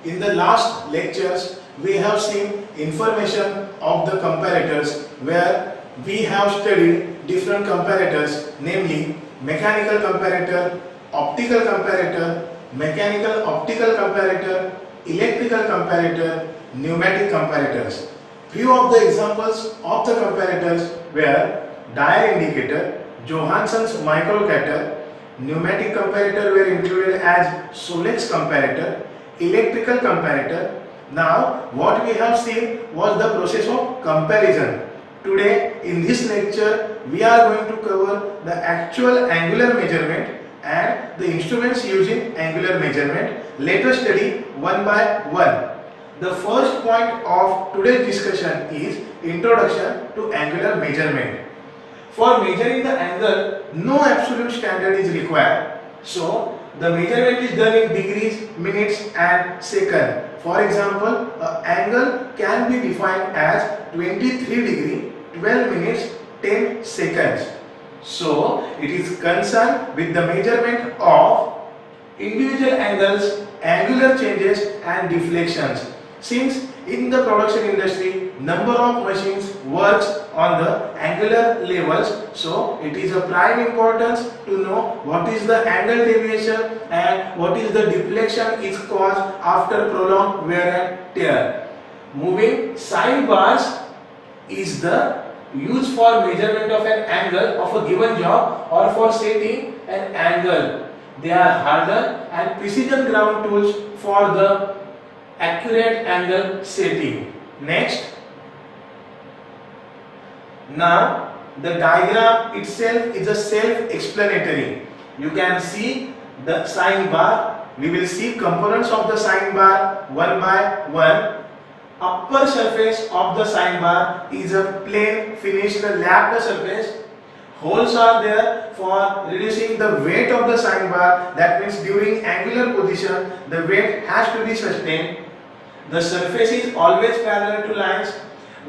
In the last lectures, we have seen information of the comparators where we have studied different comparators, namely mechanical comparator, optical comparator, mechanical optical comparator, electrical comparator, pneumatic comparators. Few of the examples of the comparators were dial indicator, Johansson's microcator, pneumatic comparator were included as Solex comparator, electrical comparator. Now what we have seen was the process of comparison. Today in this lecture we are going to cover the actual angular measurement and the instruments using angular measurement. Let us study one by one. The first point of today's discussion is introduction to angular measurement. For measuring the angle, no absolute standard is required. So, the measurement is done in degrees, minutes and second. For example, an angle can be defined as 23 degree, 12 minutes, 10 seconds. So, it is concerned with the measurement of individual angles, angular changes and deflections. Since in the production industry, number of machines works on the angular levels, so it is of prime importance to know what is the angle deviation and what is the deflection is caused after prolonged wear and tear. Moving sine bars is the used for measurement of an angle of a given job or for setting an angle. They are harder and precision ground tools for the accurate angle setting. Next, now the diagram itself is a self-explanatory. You can see the sine bar. We will see components of the sine bar one by one. Upper surface of the sine bar is a plain finished lapped surface. Holes are there for reducing the weight of the sine bar. That means during angular position the weight has to be sustained. The surface is always parallel to lines.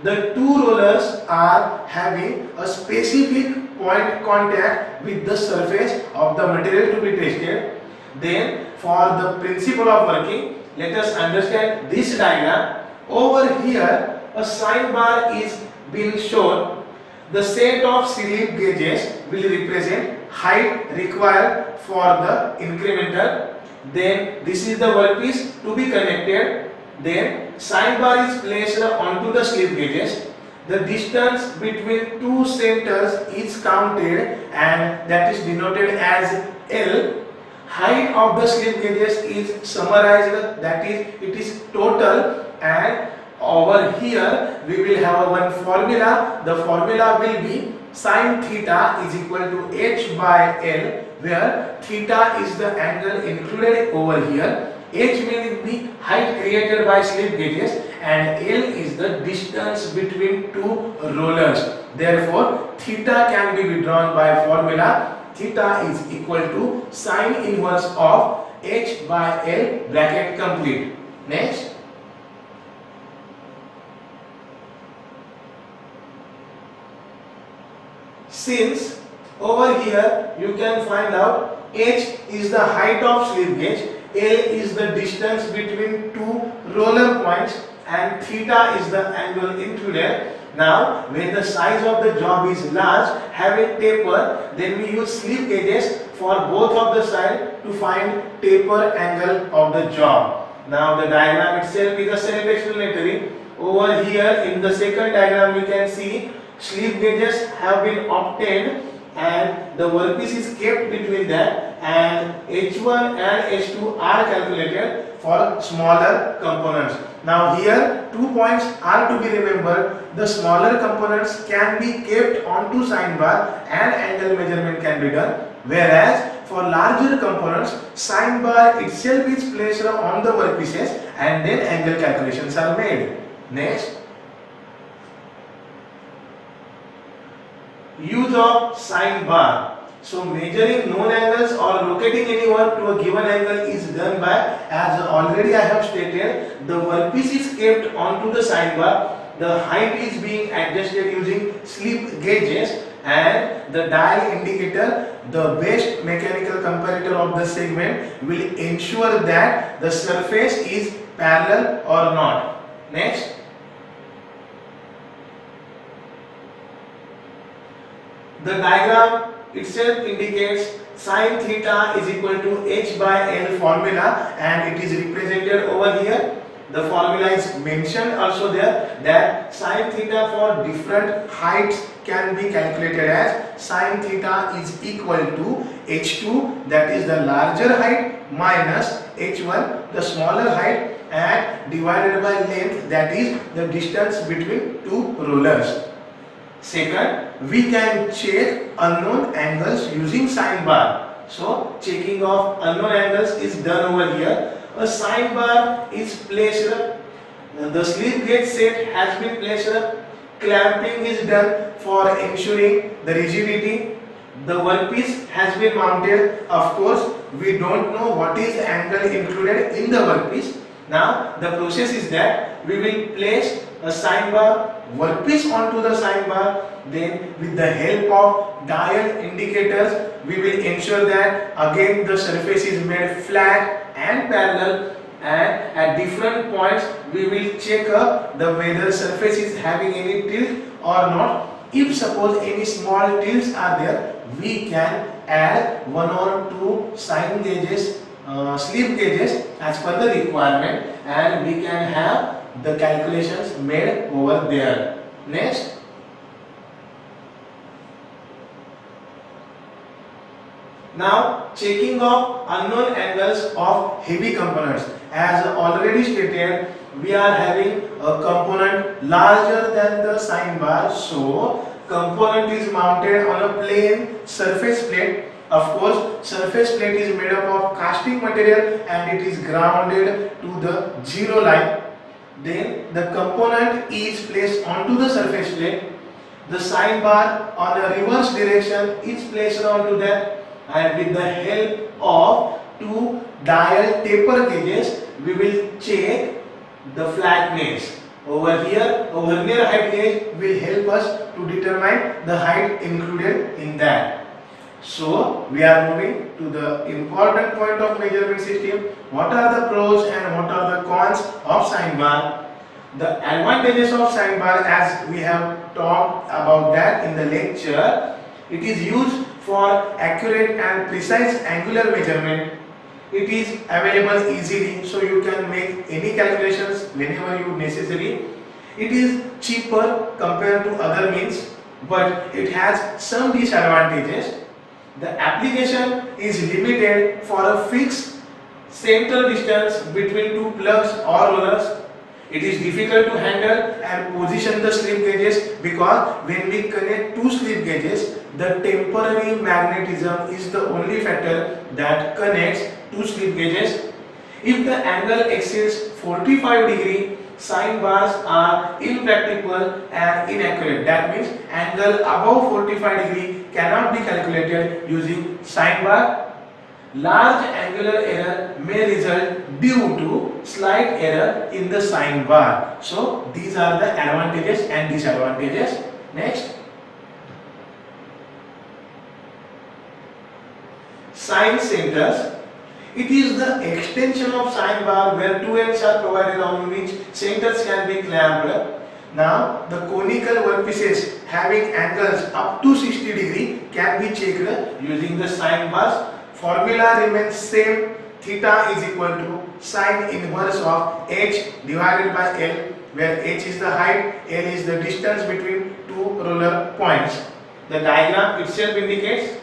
The two rollers are having a specific point contact with the surface of the material to be tested. Then for the principle of working, let us understand this diagram. Over here a sine bar is being shown. The set of slip gauges will represent height required for the incremental. Then this is the workpiece to be connected. Then sine bar is placed onto the slip gauges. The distance between two centers is counted and that is denoted as L. Height of the slip gauges is summarized, that is it is total, and over here we will have one formula. The formula will be sin theta is equal to h by L, where theta is the angle included over here. H means the height created by slip gauges and L is the distance between two rollers. Therefore, theta can be withdrawn by formula. Theta is equal to sine inverse of h by L, bracket complete. Next. Since over here you can find out h is the height of slip gauge, L is the distance between two roller points and theta is the angle included. Now when the size of the job is large, having taper, then we use slip gauges for both of the sides to find taper angle of the job. Now the diagram itself is a self-explanatory. Over here in the second diagram you can see slip gauges have been obtained and the workpiece is kept between them, and H1 and H2 are calculated for smaller components. Now here 2 points are to be remembered. The smaller components can be kept onto sine bar and angle measurement can be done, whereas for larger components sine bar itself is placed on the workpieces and then angle calculations are made. Next, use of sine bar. So measuring known angles or locating any work to a given angle is done by, as already I have stated, the workpiece is kept onto the sine bar. The height is being adjusted using slip gauges and the dial indicator, the best mechanical comparator of the segment, will ensure that the surface is parallel or not. Next. The diagram itself indicates sin theta is equal to h by L formula, and it is represented over here. The formula is mentioned also there, that sin theta for different heights can be calculated as sin theta is equal to h2, that is the larger height, minus h1, the smaller height, and divided by length, that is the distance between two rollers. Second, we can check unknown angles using sine bar. So checking of unknown angles is done over here. A sine bar is placed up, the slip gauge set has been placed up, clamping is done for ensuring the rigidity. The workpiece has been mounted. Of course, we don't know what is the angle included in the workpiece. Now the process is that we will place a sine bar workpiece onto the sine bar, then with the help of dial indicators we will ensure that again the surface is made flat and parallel, and at different points we will check the whether surface is having any tilt or not. If suppose any small tilts are there, we can add one or two sine gauges, slip gauges as per the requirement, and we can have the calculations made over there. Next. Now checking of unknown angles of heavy components. As already stated, we are having a component larger than the sine bar, so component is mounted on a plain surface plate. Of course, surface plate is made up of casting material and it is grounded to the zero line. Then the component is placed onto the surface plate. The sine bar on a reverse direction is placed onto that, and with the help of two dial taper gauges we will check the flatness. Over here, over near height gauge will help us to determine the height included in that. So we are moving to the important point of measurement system. What are the pros and what are the cons of sine bar? The advantages of sine bar, as we have talked about that in the lecture, it is used for accurate and precise angular measurement. It is available easily, so you can make any calculations whenever you necessary. It is cheaper compared to other means, but it has some disadvantages. The application is limited for a fixed center distance between two plugs or rollers. It is difficult to handle and position the slip gauges, because when we connect two slip gauges, the temporary magnetism is the only factor that connects two slip gauges. If the angle exceeds 45 degree, sine bars are impractical and inaccurate. That means angle above 45 degree cannot be calculated using sine bar. Large angular error may result due to slight error in the sine bar. So these are the advantages and disadvantages. Next. Sine centers. It is the extension of sine bar where two ends are provided on which centers can be clamped. Now the conical workpieces having angles up to 60 degree can be checked using the sine bars. Formula remains same. Theta is equal to sine inverse of h divided by L, where h is the height, L is the distance between two roller points. The diagram itself indicates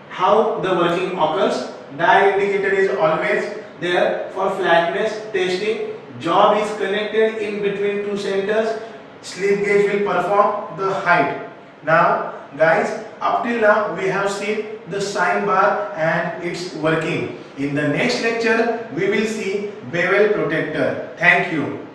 how the working occurs. Dial indicator is always there for flatness testing. Job is connected in between two centers. Slip gauge will perform the height. Now guys, up till now we have seen the sine bar and its working. In the next lecture we will see bevel protector. Thank you.